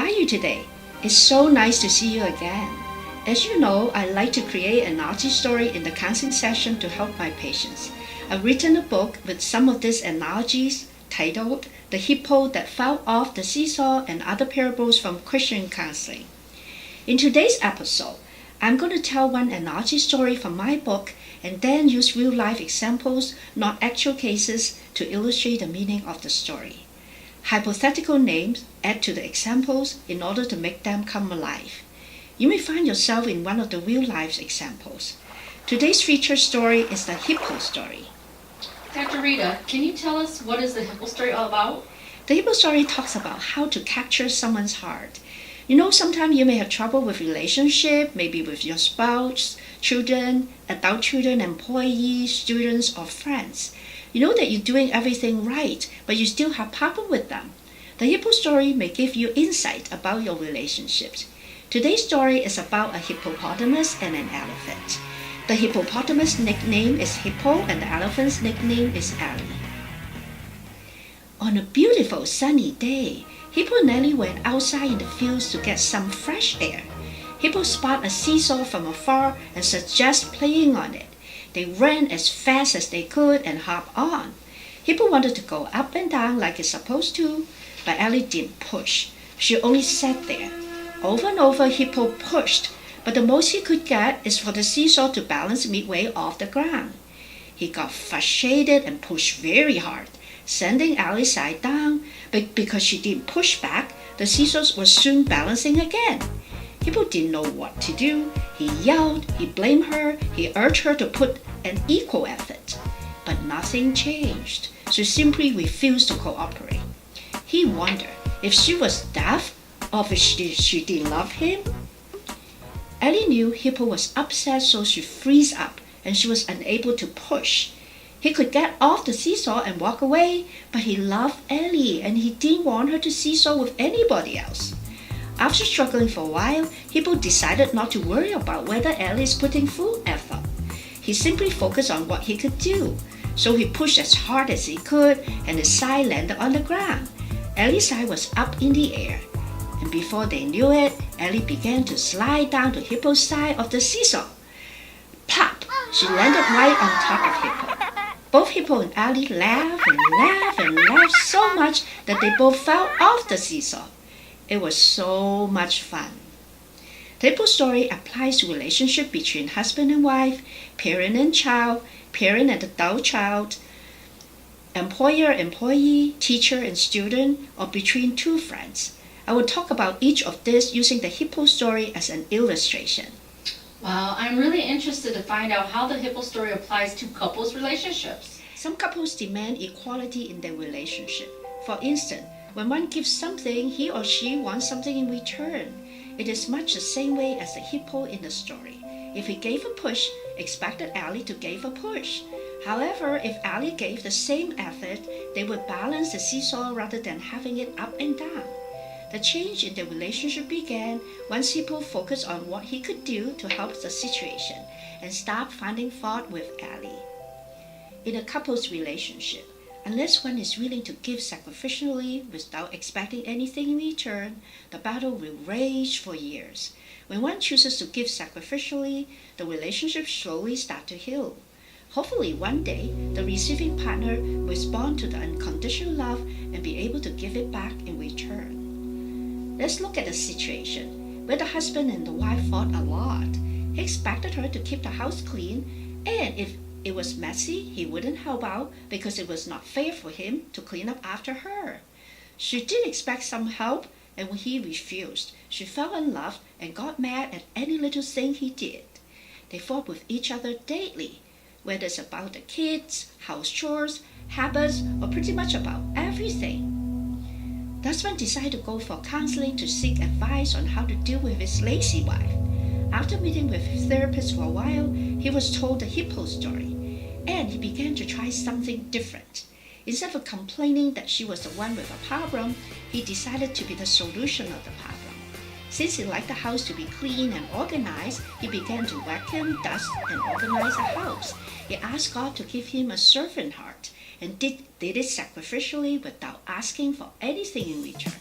are you today? It's so nice to see you again. As you know, I like to create an analogy story in the counseling session to help my patients. I've written a book with some of these analogies titled The Hippo That Fell Off the Seesaw and Other Parables from Christian Counseling. In today's episode, I'm going to tell one analogy story from my book and then use real-life examples, not actual cases, to illustrate the meaning of the story. Hypothetical names add to the examples in order to make them come alive. You may find yourself in one of the real-life examples. Today's featured story is the Hippo Story. Dr. Rita, can you tell us what is the Hippo Story all about? The Hippo Story talks about how to capture someone's heart. You know, sometimes you may have trouble with relationship, maybe with your spouse, children, adult children, employees, students, or friends. You know that you're doing everything right, but you still have problem with them. The Hippo Story may give you insight about your relationships. Today's story is about a hippopotamus and an elephant. The hippopotamus' nickname is Hippo and the elephant's nickname is Ellie. On a beautiful sunny day, Hippo and Ellie went outside in the fields to get some fresh air. Hippo spotted a seesaw from afar and suggested playing on it. They ran as fast as they could and hopped on. Hippo wanted to go up and down like it's supposed to, but Ellie didn't push. She only sat there. Over and over, Hippo pushed, but the most he could get is for the seesaw to balance midway off the ground. He got frustrated and pushed very hard, sending Ellie side down, but because she didn't push back, the seesaw was soon balancing again. Hippo didn't know what to do. He yelled, he blamed her, he urged her to put an equal effort. But nothing changed. She simply refused to cooperate. He wondered if she was deaf or if she didn't love him. Ellie knew Hippo was upset, so she froze up and she was unable to push. He could get off the seesaw and walk away, but he loved Ellie and he didn't want her to seesaw with anybody else. After struggling for a while, Hippo decided not to worry about whether Ellie is putting full effort. He simply focused on what he could do. So he pushed as hard as he could and his side landed on the ground. Ellie's side was up in the air. And before they knew it, Ellie began to slide down to Hippo's side of the seesaw. Plop! She landed right on top of Hippo. Both Hippo and Ellie laughed and laughed and laughed so much that they both fell off the seesaw. It was so much fun. The Hippo Story applies to relationship between husband and wife, parent and child, parent and adult child, employer-employee, teacher and student, or between two friends. I will talk about each of these using the Hippo Story as an illustration. Wow, I'm really interested to find out how the Hippo Story applies to couples' relationships. Some couples demand equality in their relationship. For instance, when one gives something, he or she wants something in return. It is much the same way as the hippo in the story. If he gave a push, expected Ellie to give a push. However, if Ellie gave the same effort, they would balance the seesaw rather than having it up and down. The change in their relationship began once Hippo focused on what he could do to help the situation and stopped finding fault with Ellie. In a couple's relationship, unless one is willing to give sacrificially without expecting anything in return, the battle will rage for years. When one chooses to give sacrificially, the relationship slowly starts to heal. Hopefully one day, the receiving partner will respond to the unconditional love and be able to give it back in return. Let's look at a situation where the husband and the wife fought a lot. He expected her to keep the house clean, and if it was messy, he wouldn't help out because it was not fair for him to clean up after her. She did expect some help, and when he refused, she fell in love and got mad at any little thing he did. They fought with each other daily, whether it's about the kids, house chores, habits, or pretty much about everything. The husband decided to go for counseling to seek advice on how to deal with his lazy wife. After meeting with his therapist for a while, he was told the Hippo Story, and he began to try something different. Instead of complaining that she was the one with a problem, he decided to be the solution of the problem. Since he liked the house to be clean and organized, he began to vacuum, dust, and organize the house. He asked God to give him a servant heart and did it sacrificially without asking for anything in return.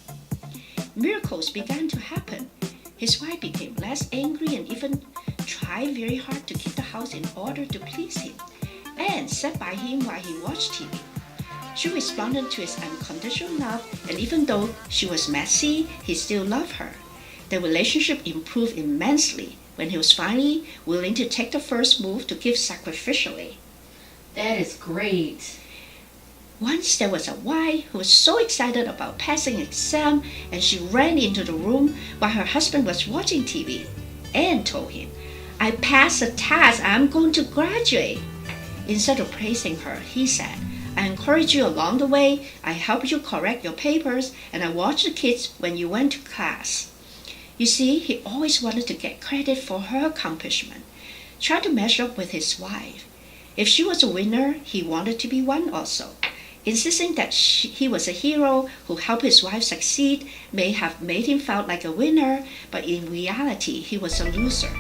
Miracles began to happen. His wife became less angry and even tried very hard to keep the house in order to please him, and sat by him while he watched TV. She responded to his unconditional love, and even though she was messy, he still loved her. The relationship improved immensely when he was finally willing to take the first move to give sacrificially. That is great. Once there was a wife who was so excited about passing an exam, and she ran into the room while her husband was watching TV and told him, "I passed the test, I'm going to graduate." Instead of praising her, he said, "I encouraged you along the way, I helped you correct your papers, and I watched the kids when you went to class." You see, he always wanted to get credit for her accomplishment, trying to measure up with his wife. If she was a winner, he wanted to be one also. Insisting that he was a hero who helped his wife succeed may have made him feel like a winner, but in reality, he was a loser.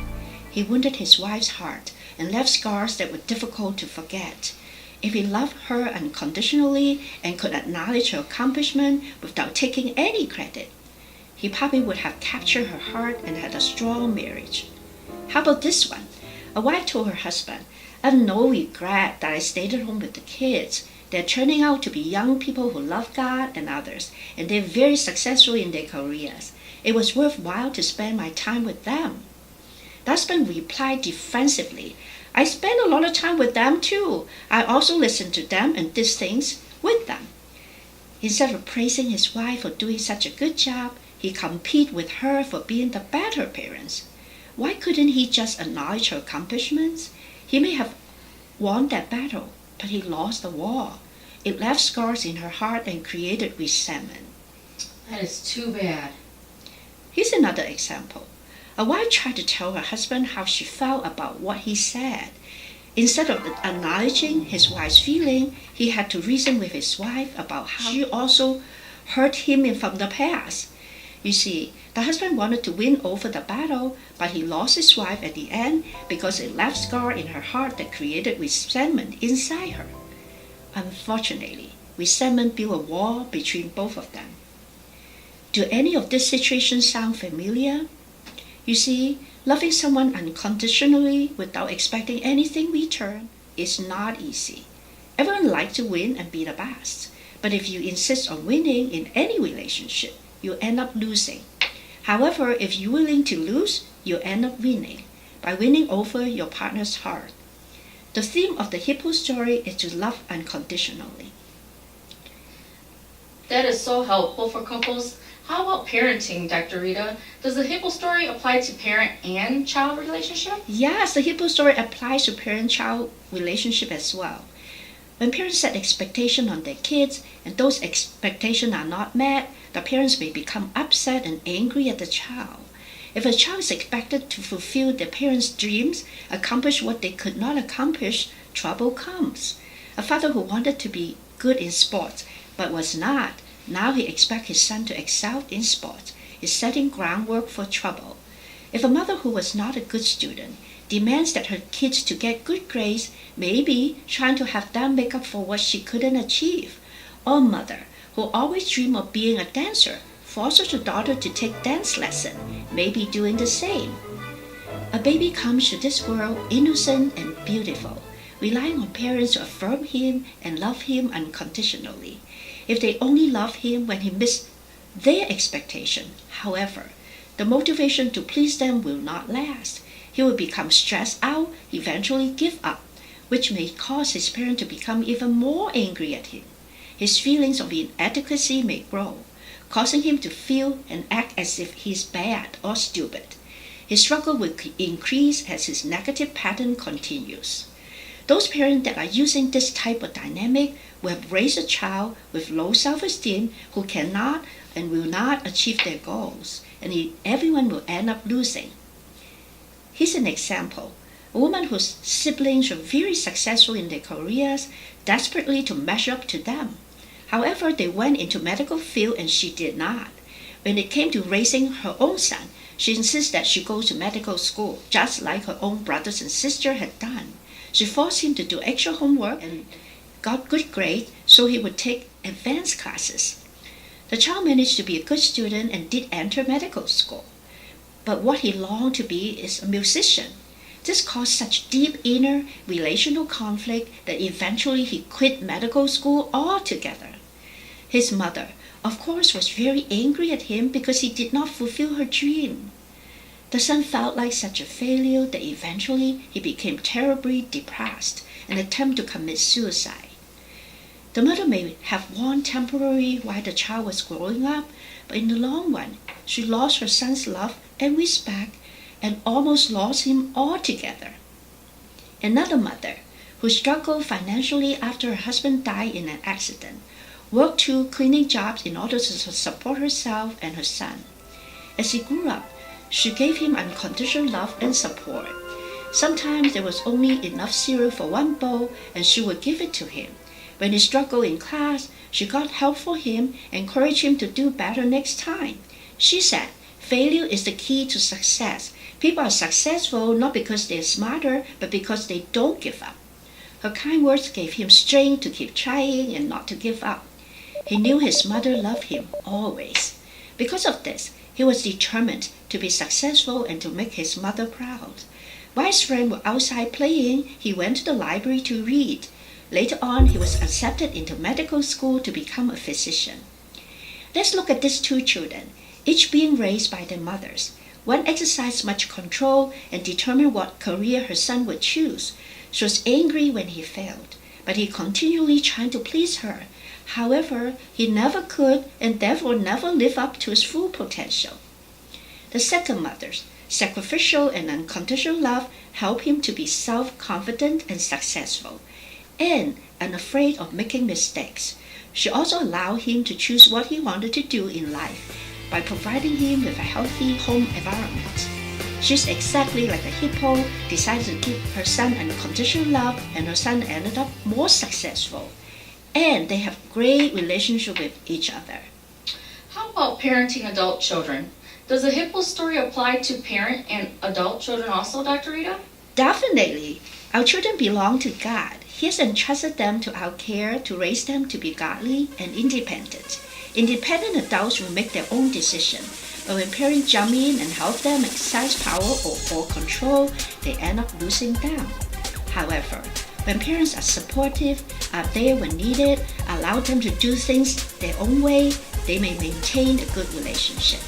He wounded his wife's heart and left scars that were difficult to forget. If he loved her unconditionally and could acknowledge her accomplishment without taking any credit, he probably would have captured her heart and had a strong marriage. How about this one? A wife told her husband, "I have no regret that I stayed at home with the kids. They're turning out to be young people who love God and others, and they're very successful in their careers. It was worthwhile to spend my time with them." The husband replied defensively, "I spend a lot of time with them too. I also listen to them and did things with them." Instead of praising his wife for doing such a good job, he competed with her for being the better parents. Why couldn't he just acknowledge her accomplishments? He may have won that battle, but he lost the war. It left scars in her heart and created resentment. That is too bad. Here's another example. A wife tried to tell her husband how she felt about what he said. Instead of acknowledging his wife's feeling, he had to reason with his wife about how she also hurt him from the past. You see, the husband wanted to win over the battle, but he lost his wife at the end because it left scar in her heart that created resentment inside her. Unfortunately, resentment built a wall between both of them. Do any of these situations sound familiar? You see, loving someone unconditionally without expecting anything in return is not easy. Everyone likes to win and be the best, but if you insist on winning in any relationship, you end up losing. However, if you're willing to lose, you end up winning by winning over your partner's heart. The theme of the Hippo story is to love unconditionally. That is so helpful for couples. How about parenting, Dr. Rita? Does the Hippo story apply to parent and child relationship? Yes, the Hippo story applies to parent-child relationship as well. When parents set expectations on their kids and those expectations are not met, the parents may become upset and angry at the child. If a child is expected to fulfill their parents' dreams, accomplish what they could not accomplish, trouble comes. A father who wanted to be good in sports but was not, now he expects his son to excel in sports, is setting groundwork for trouble. If a mother who was not a good student demands that her kids to get good grades, maybe trying to have them make up for what she couldn't achieve. Or a mother who always dreamed of being a dancer forces her daughter to take dance lesson, maybe doing the same. A baby comes to this world innocent and beautiful, relying on parents to affirm him and love him unconditionally. If they only love him when he missed their expectation, however, the motivation to please them will not last. He will become stressed out, eventually give up, which may cause his parent to become even more angry at him. His feelings of inadequacy may grow, causing him to feel and act as if he's bad or stupid. His struggle will increase as his negative pattern continues. Those parents that are using this type of dynamic will have raised a child with low self-esteem who cannot and will not achieve their goals, and everyone will end up losing. Here's an example. A woman whose siblings were very successful in their careers, desperately to measure up to them. However, they went into medical field and she did not. When it came to raising her own son, she insists that she go to medical school, just like her own brothers and sisters had done. She forced him to do extra homework and got good grades so he would take advanced classes. The child managed to be a good student and did enter medical school. But what he longed to be is a musician. This caused such deep inner relational conflict that eventually he quit medical school altogether. His mother, of course, was very angry at him because he did not fulfill her dream. The son felt like such a failure that eventually he became terribly depressed and attempted to commit suicide. The mother may have won temporarily while the child was growing up, but in the long run, she lost her son's love and respect and almost lost him altogether. Another mother, who struggled financially after her husband died in an accident, worked 2 cleaning jobs in order to support herself and her son. As he grew up, she gave him unconditional love and support. Sometimes there was only enough cereal for 1 bowl and she would give it to him. When he struggled in class, she got help for him and encouraged him to do better next time. She said, "Failure is the key to success. People are successful not because they're smarter, but because they don't give up." Her kind words gave him strength to keep trying and not to give up. He knew his mother loved him always. Because of this, he was determined to be successful and to make his mother proud. While his friends were outside playing, he went to the library to read. Later on, he was accepted into medical school to become a physician. Let's look at these 2 children, each being raised by their mothers. One exercised much control and determined what career her son would choose. She was angry when he failed, but he continually tried to please her. However, he never could and therefore never lived up to his full potential. The second mother's sacrificial and unconditional love helped him to be self-confident and successful, and unafraid of making mistakes. She also allowed him to choose what he wanted to do in life by providing him with a healthy home environment. She's exactly like a hippo, decided to give her son unconditional love, and her son ended up more successful. And they have great relationship with each other. How about parenting adult children? Does the Hippo story apply to parent and adult children also, Dr. Rita? Definitely. Our children belong to God. He has entrusted them to our care to raise them to be godly and independent. Independent adults will make their own decisions, but when parents jump in and help them exercise power or control, they end up losing them. However, when parents are supportive, are there when needed, allow them to do things their own way, they may maintain a good relationship.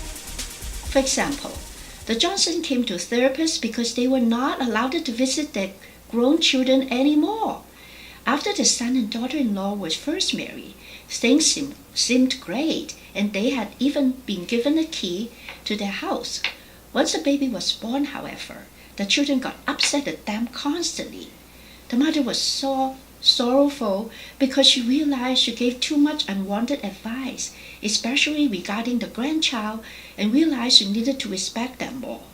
For example, the Johnson came to therapists because they were not allowed to visit their grown children anymore. After the son and daughter-in-law were first married, things seemed great, and they had even been given a key to their house. Once the baby was born, however, the children got upset at them constantly. The mother was so sorrowful because she realized she gave too much unwanted advice, especially regarding the grandchild, and realized she needed to respect them more.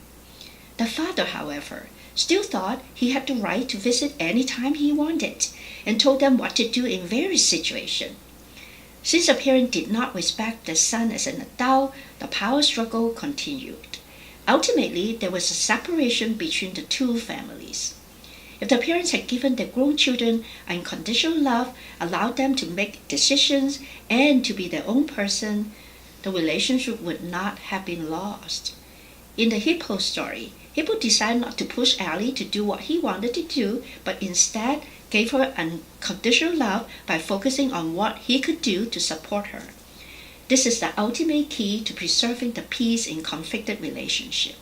The father, however, still thought he had the right to visit any time he wanted, and told them what to do in various situations. Since the parent did not respect the son as an adult, the power struggle continued. Ultimately, there was a separation between the 2 families. If the parents had given their grown children unconditional love, allowed them to make decisions and to be their own person, the relationship would not have been lost. In the Hippo story, Hippo decided not to push Ellie to do what he wanted to do, but instead gave her unconditional love by focusing on what he could do to support her. This is the ultimate key to preserving the peace in conflicted relationships.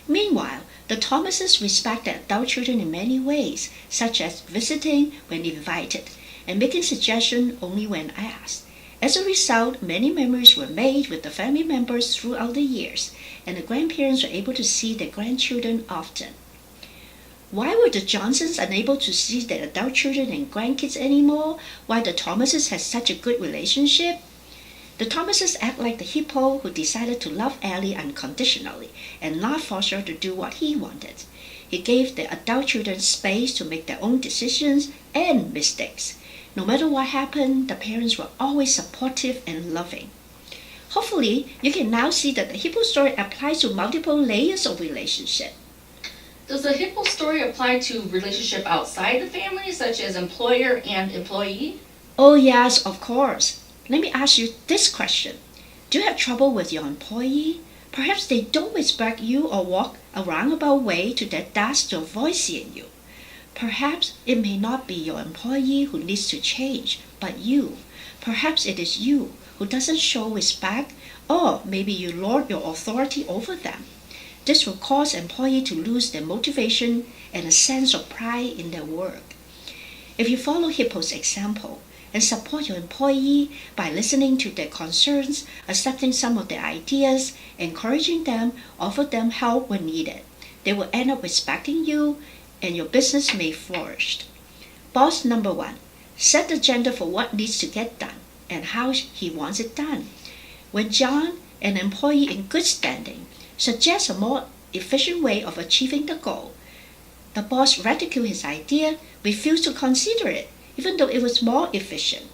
Meanwhile, the Thomases respect their adult children in many ways, such as visiting when invited and making suggestions only when asked. As a result, many memories were made with the family members throughout the years, and the grandparents were able to see their grandchildren often. Why were the Johnsons unable to see their adult children and grandkids anymore, while the Thomases had such a good relationship? The Thomases act like the hippo who decided to love Ellie unconditionally and not force her to do what he wanted. He gave the adult children space to make their own decisions and mistakes. No matter what happened, the parents were always supportive and loving. Hopefully, you can now see that the Hippo story applies to multiple layers of relationship. Does the Hippo story apply to relationship outside the family, such as employer and employee? Oh yes, of course. Let me ask you this question. Do you have trouble with your employee? Perhaps they don't respect you or walk a roundabout way to their desk to avoid seeing you. Perhaps it may not be your employee who needs to change, but you. Perhaps it is you who doesn't show respect, or maybe you lord your authority over them. This will cause employees to lose their motivation and a sense of pride in their work. If you follow Hippo's example and support your employee by listening to their concerns, accepting some of their ideas, encouraging them, offer them help when needed, they will end up respecting you and your business may flourish. Boss number 1, set the agenda for what needs to get done and how he wants it done. When John, an employee in good standing, suggests a more efficient way of achieving the goal, the boss ridiculed his idea, refused to consider it, even though it was more efficient.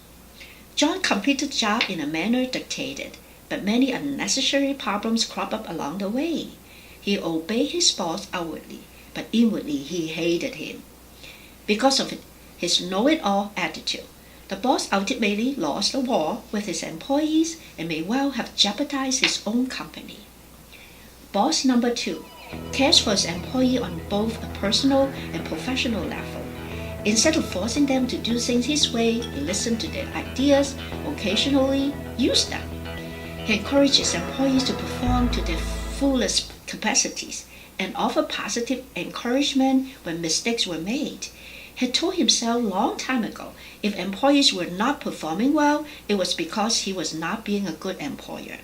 John completed the job in a manner dictated, but many unnecessary problems cropped up along the way. He obeyed his boss outwardly, but inwardly he hated him. Because of his know-it-all attitude, the boss ultimately lost the war with his employees and may well have jeopardized his own company. Boss number 2 cares for his employee on both a personal and professional level. Instead of forcing them to do things his way, he listened to their ideas, occasionally used them. He encouraged his employees to perform to their fullest capacities and offer positive encouragement when mistakes were made. He told himself a long time ago if employees were not performing well, it was because he was not being a good employer.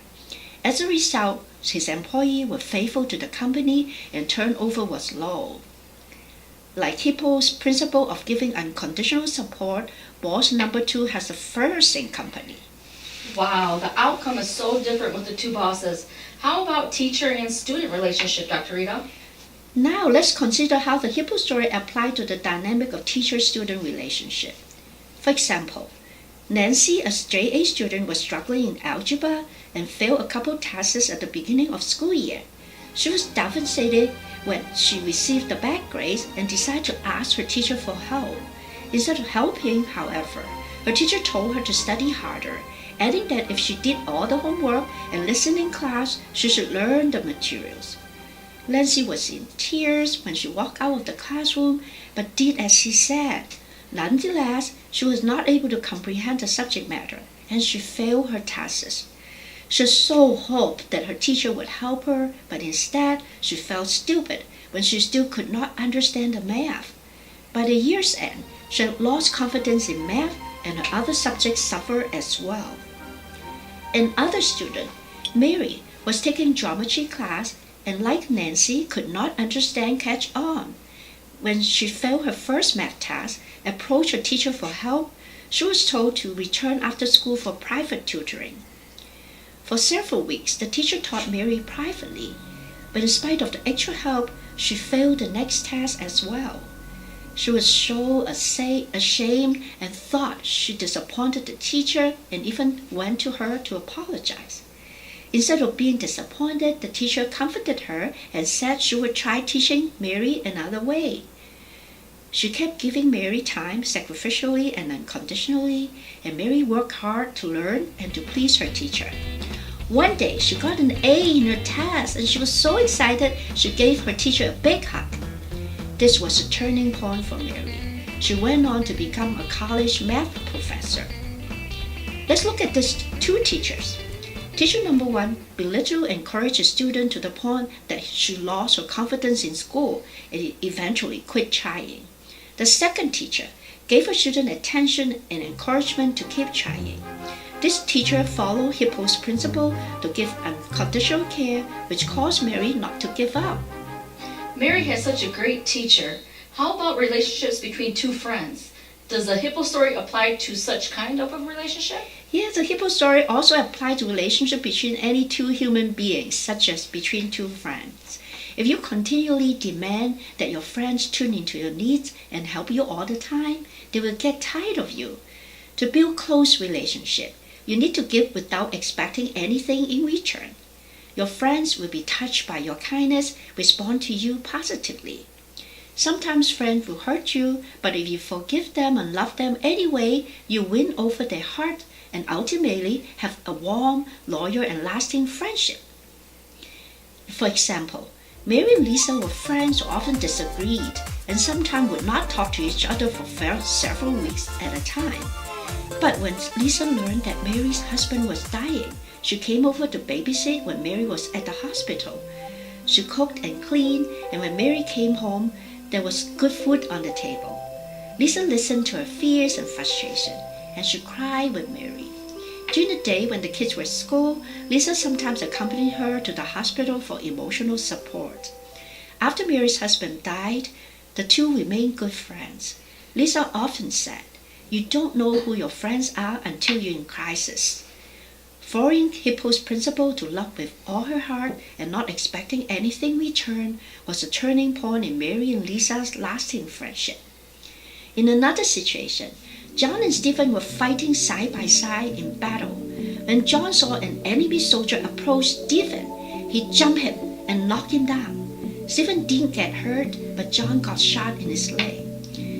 As a result, his employees were faithful to the company and turnover was low. Like Hippo's principle of giving unconditional support, boss number 2 has a flourishing company. Wow, the outcome is so different with the two bosses. How about teacher and student relationship, Dr. Rita? Now let's consider how the Hippo story applies to the dynamic of teacher-student relationship. For example, Nancy, a straight A student, was struggling in algebra and failed a couple tests at the beginning of school year. She was devastated when she received the bad grades and decided to ask her teacher for help. Instead of helping, however, her teacher told her to study harder, adding that if she did all the homework and listened in class, she should learn the materials. Nancy was in tears when she walked out of the classroom, but did as she said. Nonetheless, she was not able to comprehend the subject matter, and she failed her tests. She so hoped that her teacher would help her, but instead she felt stupid when she still could not understand the math. By the year's end, she had lost confidence in math, and her other subjects suffered as well. Another student, Mary, was taking geometry class and like Nancy could not understand catch on. When she failed her first math test, approached her teacher for help, she was told to return after school for private tutoring. For several weeks, the teacher taught Mary privately, but in spite of the extra help, she failed the next test as well. She was so ashamed and thought she disappointed the teacher and even went to her to apologize. Instead of being disappointed, the teacher comforted her and said she would try teaching Mary another way. She kept giving Mary time sacrificially and unconditionally, and Mary worked hard to learn and to please her teacher. One day, she got an A in her test, and she was so excited she gave her teacher a big hug. This was a turning point for Mary. She went on to become a college math professor. Let's look at these two teachers. Teacher number 1 belittled and encouraged a student to the point that she lost her confidence in school and eventually quit trying. The second teacher gave her student attention and encouragement to keep trying. This teacher followed Hippo's principle to give unconditional care, which caused Mary not to give up. Mary has such a great teacher. How about relationships between two friends? Does the Hippo story apply to such kind of a relationship? Yes, the Hippo story also applies to relationship between any two human beings, such as between two friends. If you continually demand that your friends tune into your needs and help you all the time, they will get tired of you. To build close relationship, you need to give without expecting anything in return. Your friends will be touched by your kindness, respond to you positively. Sometimes friends will hurt you, but if you forgive them and love them anyway, you win over their heart and ultimately have a warm, loyal, and lasting friendship. For example, Mary and Lisa were friends who often disagreed and sometimes would not talk to each other for several weeks at a time. But when Lisa learned that Mary's husband was dying, she came over to babysit when Mary was at the hospital. She cooked and cleaned, and when Mary came home, there was good food on the table. Lisa listened to her fears and frustration, and she cried with Mary. During the day when the kids were at school, Lisa sometimes accompanied her to the hospital for emotional support. After Mary's husband died, the two remained good friends. Lisa often said, "You don't know who your friends are until you're in crisis." Following Hippo's principle to love with all her heart and not expecting anything in return was a turning point in Mary and Lisa's lasting friendship. In another situation, John and Stephen were fighting side by side in battle. When John saw an enemy soldier approach Stephen, he jumped him and knocked him down. Stephen didn't get hurt, but John got shot in his leg.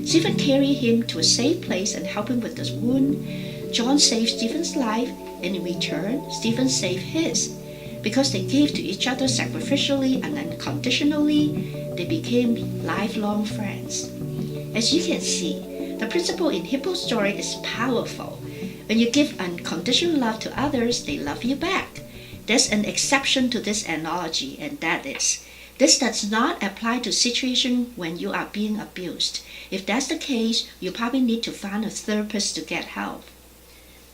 Stephen carried him to a safe place and helped him with the wound. John saved Stephen's life, and in return, Stephen saved his. Because they gave to each other sacrificially and unconditionally, they became lifelong friends. As you can see, the principle in Hippo Story is powerful. When you give unconditional love to others, they love you back. There's an exception to this analogy, and that is, this does not apply to situations when you are being abused. If that's the case, you probably need to find a therapist to get help.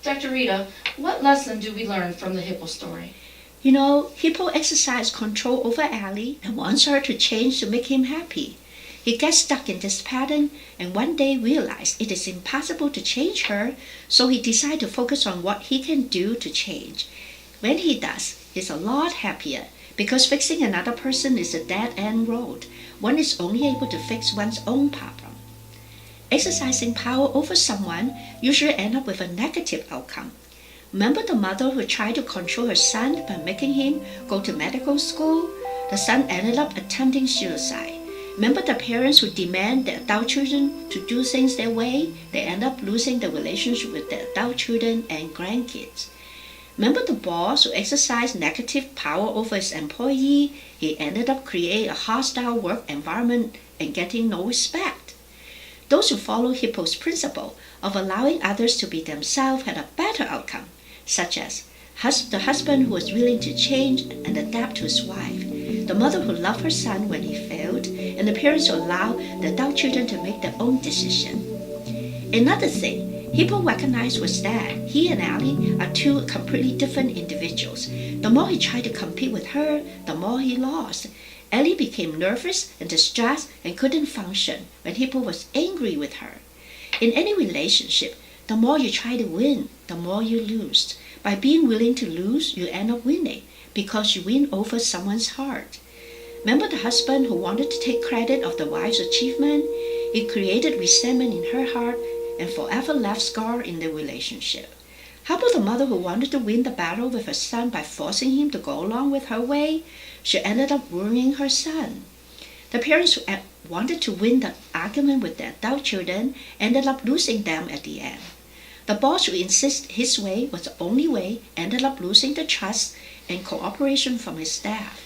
Dr. Rita, what lesson do we learn from the Hippo story? You know, Hippo exercises control over Allie and wants her to change to make him happy. He gets stuck in this pattern and one day realizes it is impossible to change her, so he decides to focus on what he can do to change. When he does, he's a lot happier because fixing another person is a dead-end road. One is only able to fix one's own problem. Exercising power over someone usually ends up with a negative outcome. Remember the mother who tried to control her son by making him go to medical school? The son ended up attempting suicide. Remember the parents who demand their adult children to do things their way? They end up losing the relationship with their adult children and grandkids. Remember the boss who exercised negative power over his employee? He ended up creating a hostile work environment and getting no respect. Those who follow Hippo's principle of allowing others to be themselves had a better outcome, such as the husband who was willing to change and adapt to his wife, the mother who loved her son when he failed, and the parents who allowed the adult children to make their own decision. Another thing Hippo recognized was that he and Allie are two completely different individuals. The more he tried to compete with her, the more he lost. Allie became nervous and distressed and couldn't function when Hippo was angry with her. In any relationship, the more you try to win, the more you lose. By being willing to lose, you end up winning because you win over someone's heart. Remember the husband who wanted to take credit of the wife's achievement? It created resentment in her heart and forever left scar in the relationship. How about the mother who wanted to win the battle with her son by forcing him to go along with her way? She ended up ruining her son. The parents who wanted to win the argument with their adult children ended up losing them at the end. The boss who insisted his way was the only way ended up losing the trust and cooperation from his staff.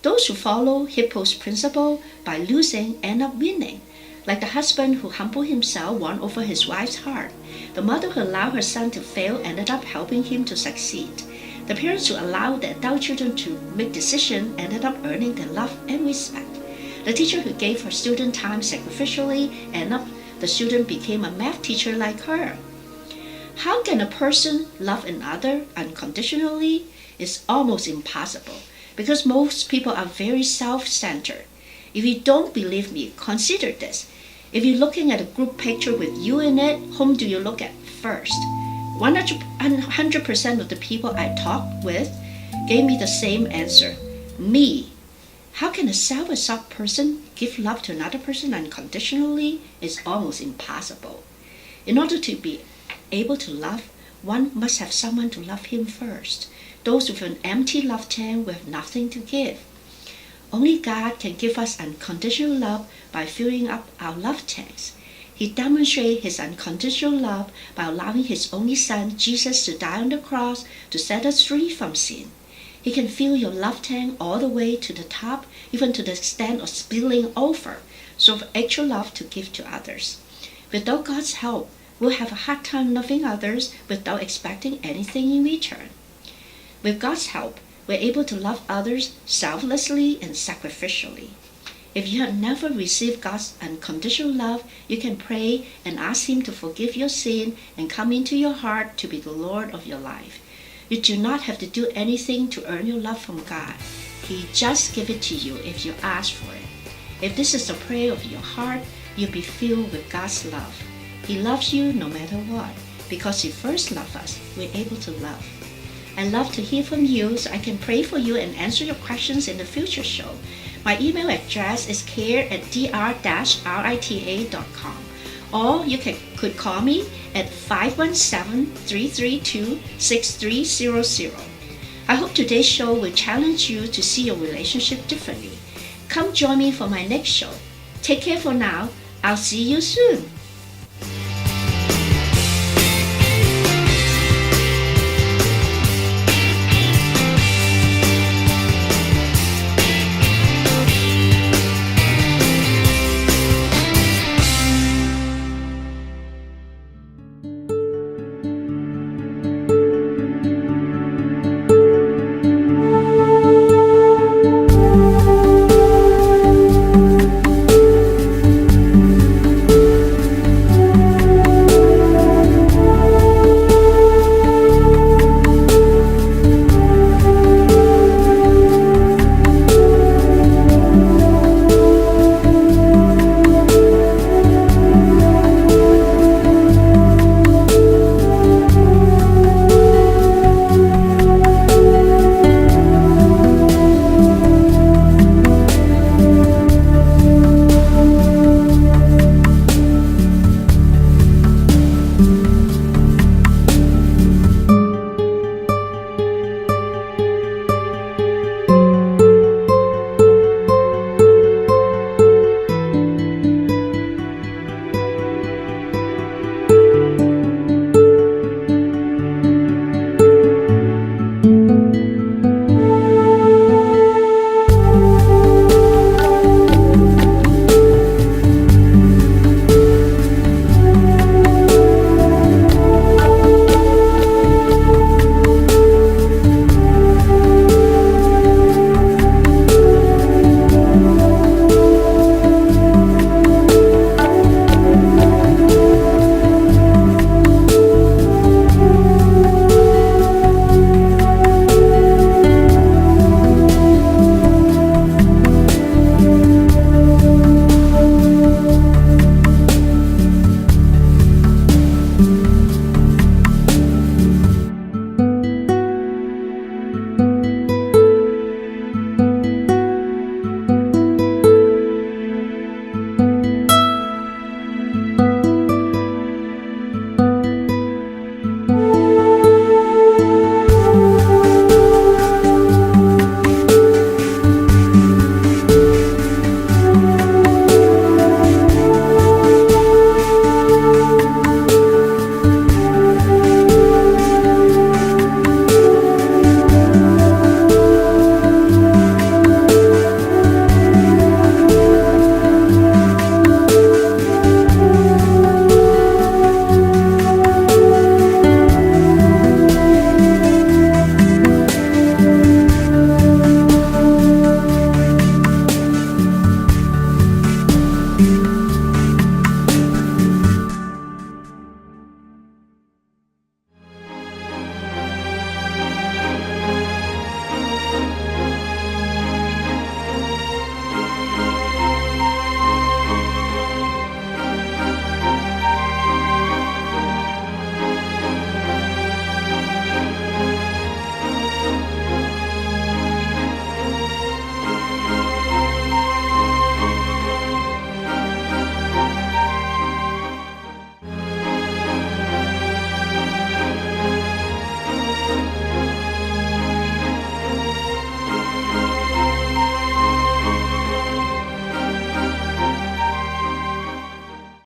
Those who follow Hippo's principle by losing end up winning. Like the husband who humbled himself won over his wife's heart. The mother who allowed her son to fail ended up helping him to succeed. The parents who allowed their adult children to make decisions ended up earning their love and respect. The teacher who gave her student time sacrificially ended up the student became a math teacher like her. How can a person love another unconditionally? It's almost impossible because most people are very self-centered. If you don't believe me, consider this. If you're looking at a group picture with you in it, whom do you look at first? 100% of the people I talked with gave me the same answer, me. How can a self-absorbed person give love to another person unconditionally? It's almost impossible. In order to be able to love, one must have someone to love him first. Those with an empty love tank will have nothing to give. Only God can give us unconditional love by filling up our love tanks. He demonstrated his unconditional love by allowing his only Son, Jesus, to die on the cross to set us free from sin. He can fill your love tank all the way to the top, even to the extent of spilling over, so of actual love to give to others. Without God's help, we'll have a hard time loving others without expecting anything in return. With God's help, we're able to love others selflessly and sacrificially. If you have never received God's unconditional love, you can pray and ask Him to forgive your sin and come into your heart to be the Lord of your life. You do not have to do anything to earn your love from God. He just gives it to you if you ask for it. If this is a prayer of your heart, you'll be filled with God's love. He loves you no matter what. Because He first loved us, we're able to love. I love to hear from you so I can pray for you and answer your questions in the future show. My email address is care@dr-rita.com, or you could call me at 517-332-6300. I hope today's show will challenge you to see your relationship differently. Come join me for my next show. Take care for now. I'll see you soon.